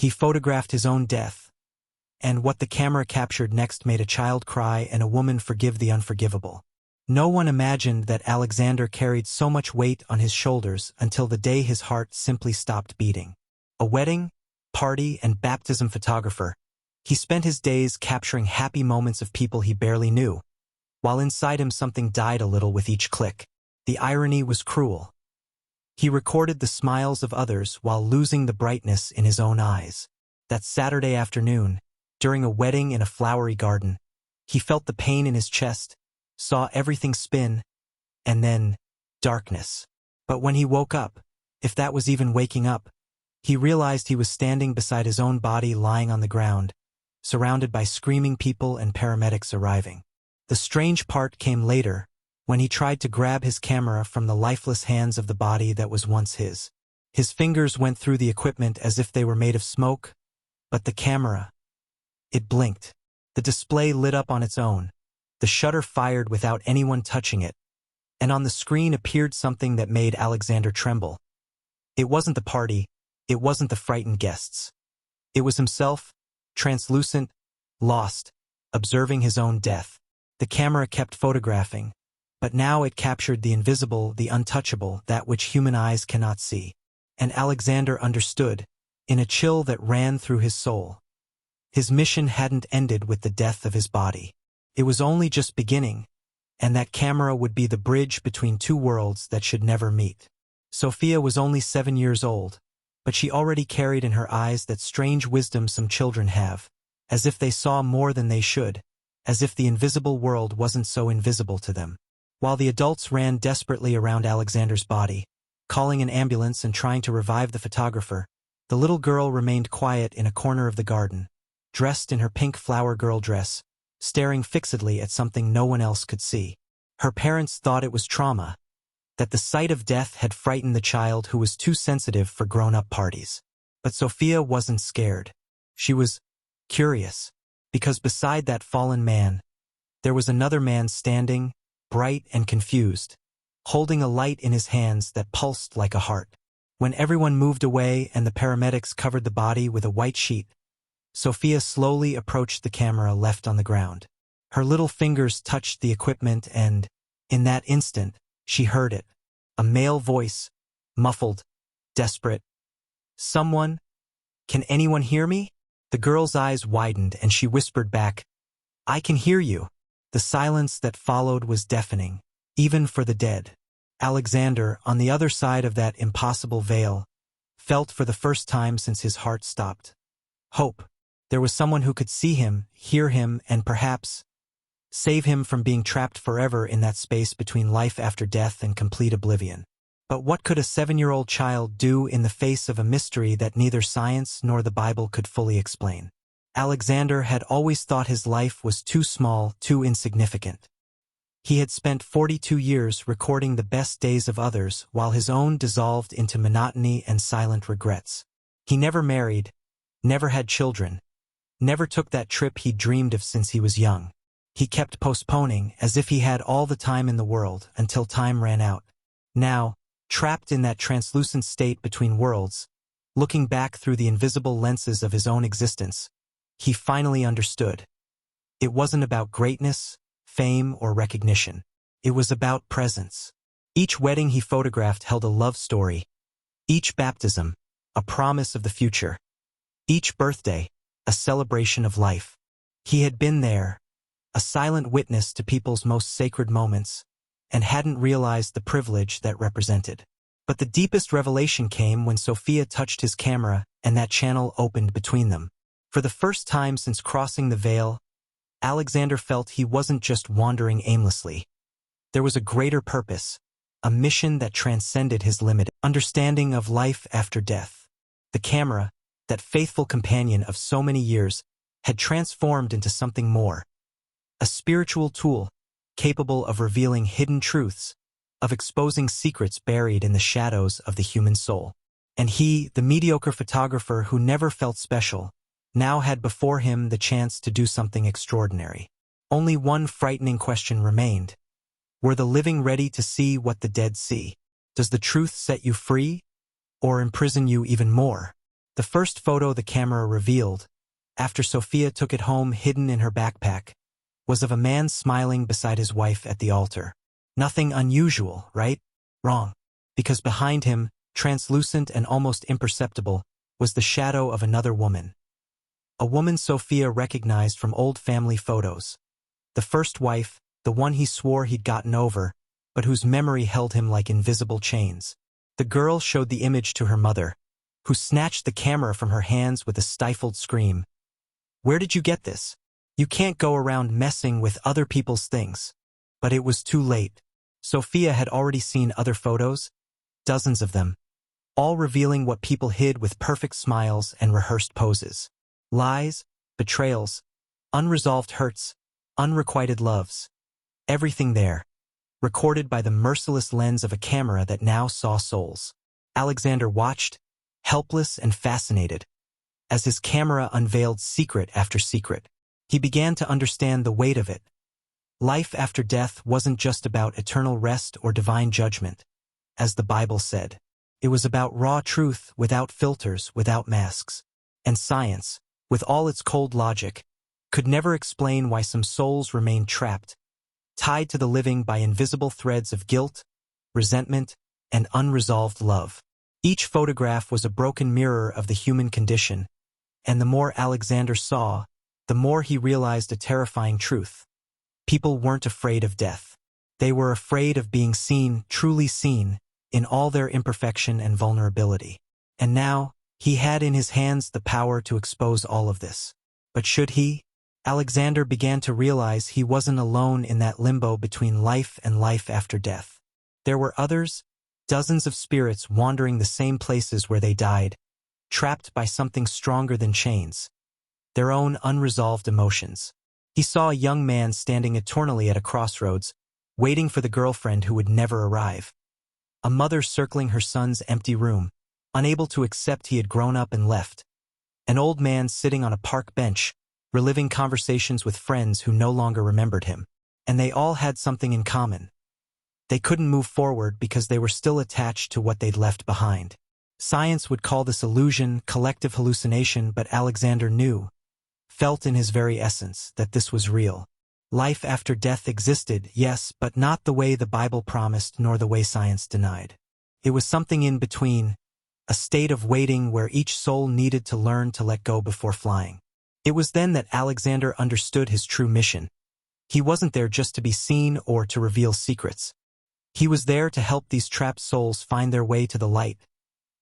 He photographed his own death, and what the camera captured next made a child cry and a woman forgive the unforgivable. No one imagined that Alexander carried so much weight on his shoulders until the day his heart simply stopped beating. A wedding, party, and baptism photographer, he spent his days capturing happy moments of people he barely knew, while inside him something died a little with each click. The irony was cruel. He recorded the smiles of others while losing the brightness in his own eyes. That Saturday afternoon, during a wedding in a flowery garden, he felt the pain in his chest, saw everything spin, and then darkness. But when he woke up, if that was even waking up, he realized he was standing beside his own body lying on the ground, surrounded by screaming people and paramedics arriving. The strange part came later, when he tried to grab his camera from the lifeless hands of the body that was once his. His fingers went through the equipment as if they were made of smoke, but the camera, it blinked. The display lit up on its own. The shutter fired without anyone touching it, and on the screen appeared something that made Alexander tremble. It wasn't the party, it wasn't the frightened guests. It was himself, translucent, lost, observing his own death. The camera kept photographing, but now it captured the invisible, the untouchable, that which human eyes cannot see. And Alexander understood, in a chill that ran through his soul. His mission hadn't ended with the death of his body. It was only just beginning, and that camera would be the bridge between two worlds that should never meet. Sophia was only 7 years old, but she already carried in her eyes that strange wisdom some children have, as if they saw more than they should, as if the invisible world wasn't so invisible to them. While the adults ran desperately around Alexander's body, calling an ambulance and trying to revive the photographer, the little girl remained quiet in a corner of the garden, dressed in her pink flower girl dress, staring fixedly at something no one else could see. Her parents thought it was trauma, that the sight of death had frightened the child who was too sensitive for grown-up parties. But Sophia wasn't scared. She was curious, because beside that fallen man, there was another man standing, bright and confused, holding a light in his hands that pulsed like a heart. When everyone moved away and the paramedics covered the body with a white sheet, Sophia slowly approached the camera left on the ground. Her little fingers touched the equipment and, in that instant, she heard it. A male voice, muffled, desperate. "Someone? Can anyone hear me?" The girl's eyes widened and she whispered back, "I can hear you." The silence that followed was deafening, even for the dead. Alexander, on the other side of that impossible veil, felt for the first time since his heart stopped. Hope. There was someone who could see him, hear him, and perhaps save him from being trapped forever in that space between life after death and complete oblivion. But what could a 7-year-old child do in the face of a mystery that neither science nor the Bible could fully explain? Alexander had always thought his life was too small, too insignificant. He had spent 42 years recording the best days of others while his own dissolved into monotony and silent regrets. He never married, never had children, never took that trip he'd dreamed of since he was young. He kept postponing as if he had all the time in the world until time ran out. Now, trapped in that translucent state between worlds, looking back through the invisible lenses of his own existence, he finally understood. It wasn't about greatness, fame, or recognition. It was about presence. Each wedding he photographed held a love story. Each baptism, a promise of the future. Each birthday, a celebration of life. He had been there, a silent witness to people's most sacred moments, and hadn't realized the privilege that represented. But the deepest revelation came when Sophia touched his camera and that channel opened between them. For the first time since crossing the veil, Alexander felt he wasn't just wandering aimlessly. There was a greater purpose, a mission that transcended his limited understanding of life after death. The camera, that faithful companion of so many years, had transformed into something more. A spiritual tool, capable of revealing hidden truths, of exposing secrets buried in the shadows of the human soul. And he, the mediocre photographer who never felt special, now had before him the chance to do something extraordinary. Only one frightening question remained. Were the living ready to see what the dead see? Does the truth set you free, or imprison you even more? The first photo the camera revealed, after Sophia took it home hidden in her backpack, was of a man smiling beside his wife at the altar. Nothing unusual, right? Wrong. Because behind him, translucent and almost imperceptible, was the shadow of another woman. A woman Sophia recognized from old family photos. The first wife, the one he swore he'd gotten over, but whose memory held him like invisible chains. The girl showed the image to her mother, who snatched the camera from her hands with a stifled scream. "Where did you get this? You can't go around messing with other people's things." But it was too late. Sophia had already seen other photos, dozens of them, all revealing what people hid with perfect smiles and rehearsed poses. Lies, betrayals, unresolved hurts, unrequited loves. Everything there, recorded by the merciless lens of a camera that now saw souls. Alexander watched, helpless and fascinated, as his camera unveiled secret after secret. He began to understand the weight of it. Life after death wasn't just about eternal rest or divine judgment, as the Bible said. It was about raw truth without filters, without masks. And science, with all its cold logic, could never explain why some souls remained trapped, tied to the living by invisible threads of guilt, resentment, and unresolved love. Each photograph was a broken mirror of the human condition, and the more Alexander saw, the more he realized a terrifying truth. People weren't afraid of death. They were afraid of being seen, truly seen, in all their imperfection and vulnerability. And now, he had in his hands the power to expose all of this. But should he? Alexander began to realize he wasn't alone in that limbo between life and life after death. There were others, dozens of spirits wandering the same places where they died, trapped by something stronger than chains, their own unresolved emotions. He saw a young man standing eternally at a crossroads, waiting for the girlfriend who would never arrive. A mother circling her son's empty room, unable to accept he had grown up and left. An old man sitting on a park bench, reliving conversations with friends who no longer remembered him. And they all had something in common. They couldn't move forward because they were still attached to what they'd left behind. Science would call this illusion, collective hallucination, but Alexander knew, felt in his very essence, that this was real. Life after death existed, yes, but not the way the Bible promised nor the way science denied. It was something in between, a state of waiting where each soul needed to learn to let go before flying. It was then that Alexander understood his true mission. He wasn't there just to be seen or to reveal secrets. He was there to help these trapped souls find their way to the light.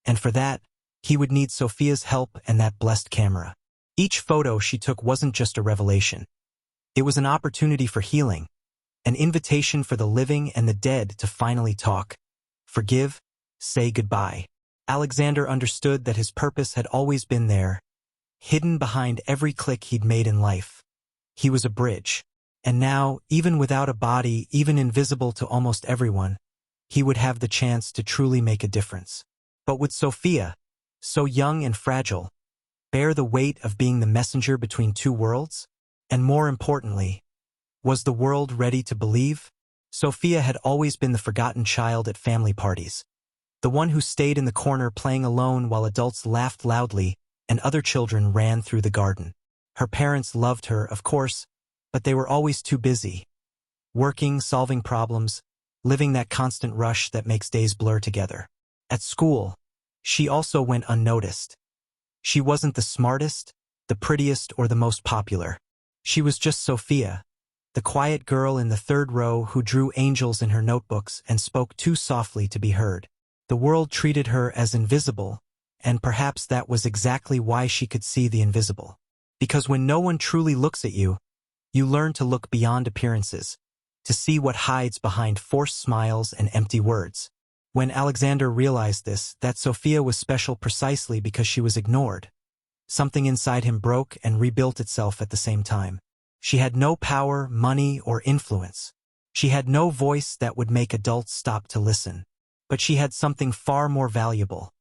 And for that, he would need Sophia's help and that blessed camera. Each photo she took wasn't just a revelation. It was an opportunity for healing, an invitation for the living and the dead to finally talk, forgive, say goodbye. Alexander understood that his purpose had always been there, hidden behind every click he'd made in life. He was a bridge. And now, even without a body, even invisible to almost everyone, he would have the chance to truly make a difference. But would Sophia, so young and fragile, bear the weight of being the messenger between two worlds? And more importantly, was the world ready to believe? Sophia had always been the forgotten child at family parties, the one who stayed in the corner playing alone while adults laughed loudly and other children ran through the garden. Her parents loved her, of course, but they were always too busy, working, solving problems, living that constant rush that makes days blur together. At school, she also went unnoticed. She wasn't the smartest, the prettiest, or the most popular. She was just Sophia, the quiet girl in the third row who drew angels in her notebooks and spoke too softly to be heard. The world treated her as invisible, and perhaps that was exactly why she could see the invisible. Because when no one truly looks at you, you learn to look beyond appearances, to see what hides behind forced smiles and empty words. When Alexander realized this, that Sophia was special precisely because she was ignored, something inside him broke and rebuilt itself at the same time. She had no power, money, or influence. She had no voice that would make adults stop to listen. But she had something far more valuable.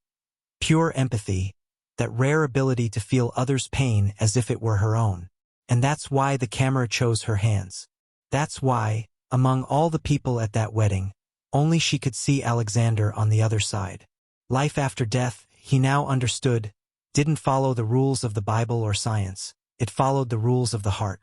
Pure empathy, that rare ability to feel others' pain as if it were her own. And that's why the camera chose her hands. That's why, among all the people at that wedding, only she could see Alexander on the other side. Life after death, he now understood, didn't follow the rules of the Bible or science. It followed the rules of the heart.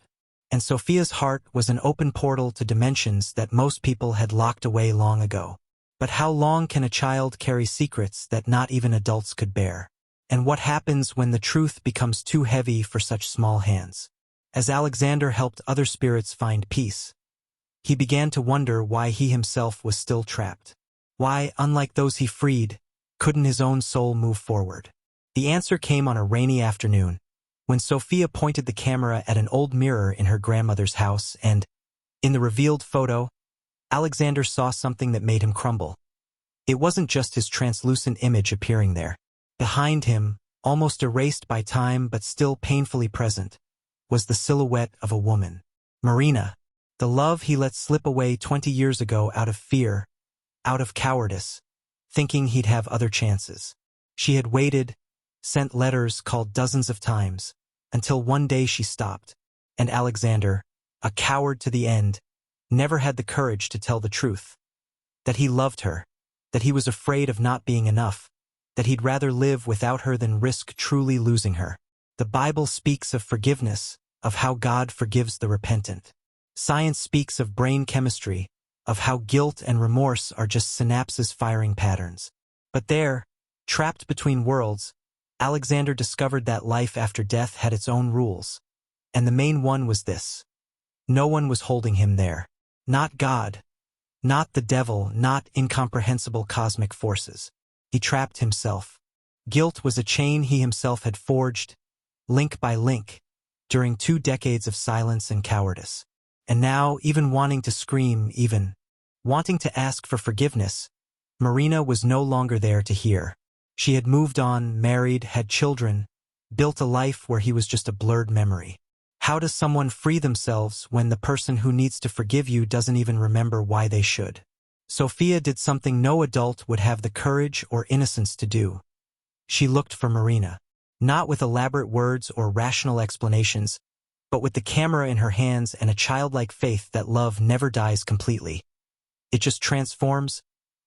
And Sophia's heart was an open portal to dimensions that most people had locked away long ago. But how long can a child carry secrets that not even adults could bear? And what happens when the truth becomes too heavy for such small hands? As Alexander helped other spirits find peace, he began to wonder why he himself was still trapped. Why, unlike those he freed, couldn't his own soul move forward? The answer came on a rainy afternoon, when Sophia pointed the camera at an old mirror in her grandmother's house and, in the revealed photo, Alexander saw something that made him crumble. It wasn't just his translucent image appearing there. Behind him, almost erased by time but still painfully present, was the silhouette of a woman. Marina, the love he let slip away 20 years ago out of fear, out of cowardice, thinking he'd have other chances. She had waited, sent letters, called dozens of times, until one day she stopped, and Alexander, a coward to the end, never had the courage to tell the truth. That he loved her, that he was afraid of not being enough, that he'd rather live without her than risk truly losing her. The Bible speaks of forgiveness, of how God forgives the repentant. Science speaks of brain chemistry, of how guilt and remorse are just synapses firing patterns. But there, trapped between worlds, Alexander discovered that life after death had its own rules. And the main one was this: no one was holding him there. Not God, not the devil, not incomprehensible cosmic forces. He trapped himself. Guilt was a chain he himself had forged, link by link, during 2 decades of silence and cowardice. And now, even wanting to scream, even wanting to ask for forgiveness, Marina was no longer there to hear. She had moved on, married, had children, built a life where he was just a blurred memory. How does someone free themselves when the person who needs to forgive you doesn't even remember why they should? Sophia did something no adult would have the courage or innocence to do. She looked for Marina, not with elaborate words or rational explanations, but with the camera in her hands and a childlike faith that love never dies completely. It just transforms,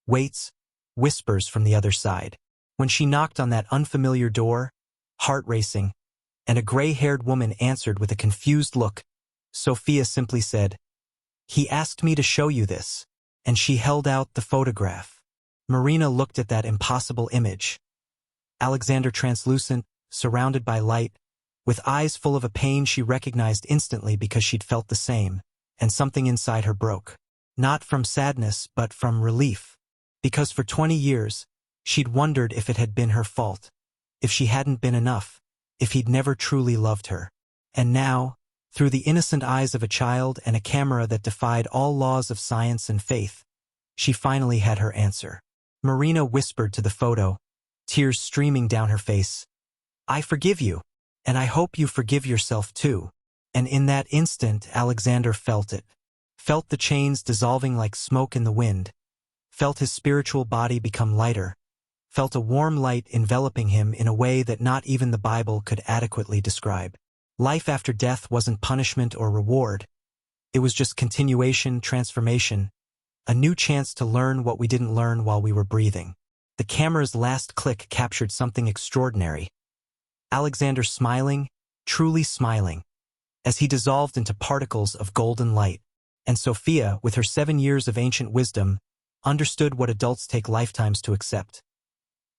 waits, whispers from the other side. When she knocked on that unfamiliar door, heart racing, and a gray-haired woman answered with a confused look, Sophia simply said, "He asked me to show you this," and she held out the photograph. Marina looked at that impossible image. Alexander translucent, surrounded by light, with eyes full of a pain she recognized instantly because she'd felt the same, and something inside her broke. Not from sadness, but from relief. Because for 20 years, she'd wondered if it had been her fault, if she hadn't been enough, if he'd never truly loved her. And now, through the innocent eyes of a child and a camera that defied all laws of science and faith, she finally had her answer. Marina whispered to the photo, tears streaming down her face, "I forgive you, and I hope you forgive yourself too." And in that instant, Alexander felt it. Felt the chains dissolving like smoke in the wind. Felt his spiritual body become lighter. Felt a warm light enveloping him in a way that not even the Bible could adequately describe. Life after death wasn't punishment or reward. It was just continuation, transformation, a new chance to learn what we didn't learn while we were breathing. The camera's last click captured something extraordinary. Alexander smiling, truly smiling, as he dissolved into particles of golden light. And Sophia, with her 7 years of ancient wisdom, understood what adults take lifetimes to accept.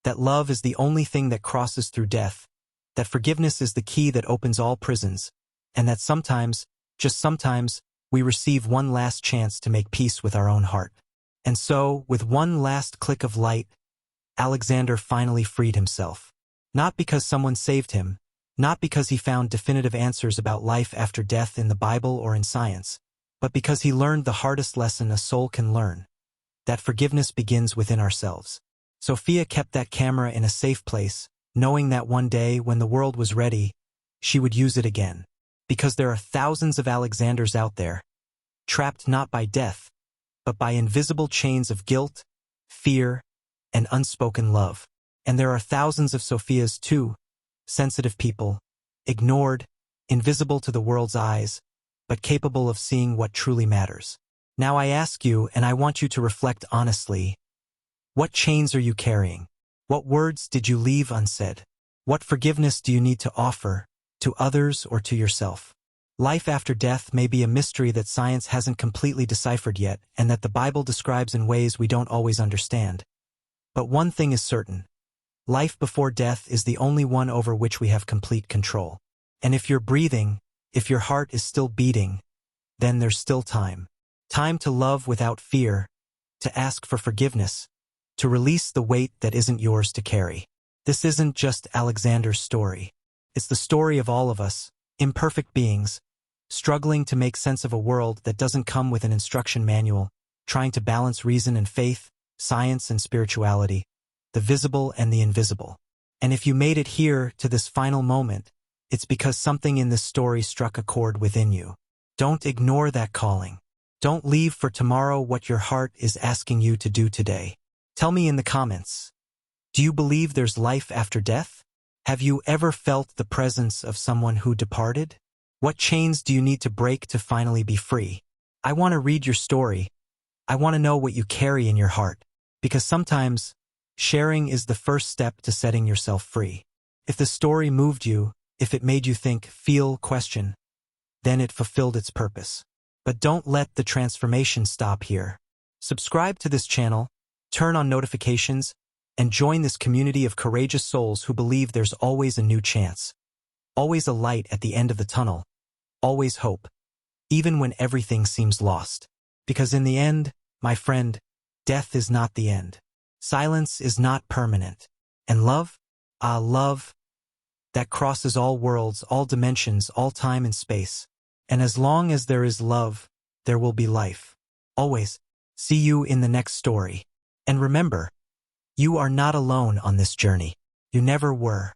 That love is the only thing that crosses through death, that forgiveness is the key that opens all prisons, and that sometimes, just sometimes, we receive one last chance to make peace with our own heart. And so, with one last click of light, Alexander finally freed himself. Not because someone saved him, not because he found definitive answers about life after death in the Bible or in science, but because he learned the hardest lesson a soul can learn, that forgiveness begins within ourselves. Sophia kept that camera in a safe place, knowing that one day, when the world was ready, she would use it again. Because there are thousands of Alexanders out there, trapped not by death, but by invisible chains of guilt, fear, and unspoken love. And there are thousands of Sophias too, sensitive people, ignored, invisible to the world's eyes, but capable of seeing what truly matters. Now I ask you, and I want you to reflect honestly, what chains are you carrying? What words did you leave unsaid? What forgiveness do you need to offer, to others or to yourself? Life after death may be a mystery that science hasn't completely deciphered yet, and that the Bible describes in ways we don't always understand. But one thing is certain. Life before death is the only one over which we have complete control. And if you're breathing, if your heart is still beating, then there's still time. Time to love without fear, to ask for forgiveness, to release the weight that isn't yours to carry. This isn't just Alexander's story. It's the story of all of us, imperfect beings, struggling to make sense of a world that doesn't come with an instruction manual, trying to balance reason and faith, science and spirituality, the visible and the invisible. And if you made it here to this final moment, it's because something in this story struck a chord within you. Don't ignore that calling. Don't leave for tomorrow what your heart is asking you to do today. Tell me in the comments. Do you believe there's life after death? Have you ever felt the presence of someone who departed? What chains do you need to break to finally be free? I want to read your story. I want to know what you carry in your heart. Because sometimes, sharing is the first step to setting yourself free. If the story moved you, if it made you think, feel, question, then it fulfilled its purpose. But don't let the transformation stop here. Subscribe to this channel, turn on notifications, and join this community of courageous souls who believe there's always a new chance. Always a light at the end of the tunnel. Always hope. Even when everything seems lost. Because in the end, my friend, death is not the end. Silence is not permanent. And love? Love, that crosses all worlds, all dimensions, all time and space. And as long as there is love, there will be life. Always. See you in the next story. And remember, you are not alone on this journey. You never were.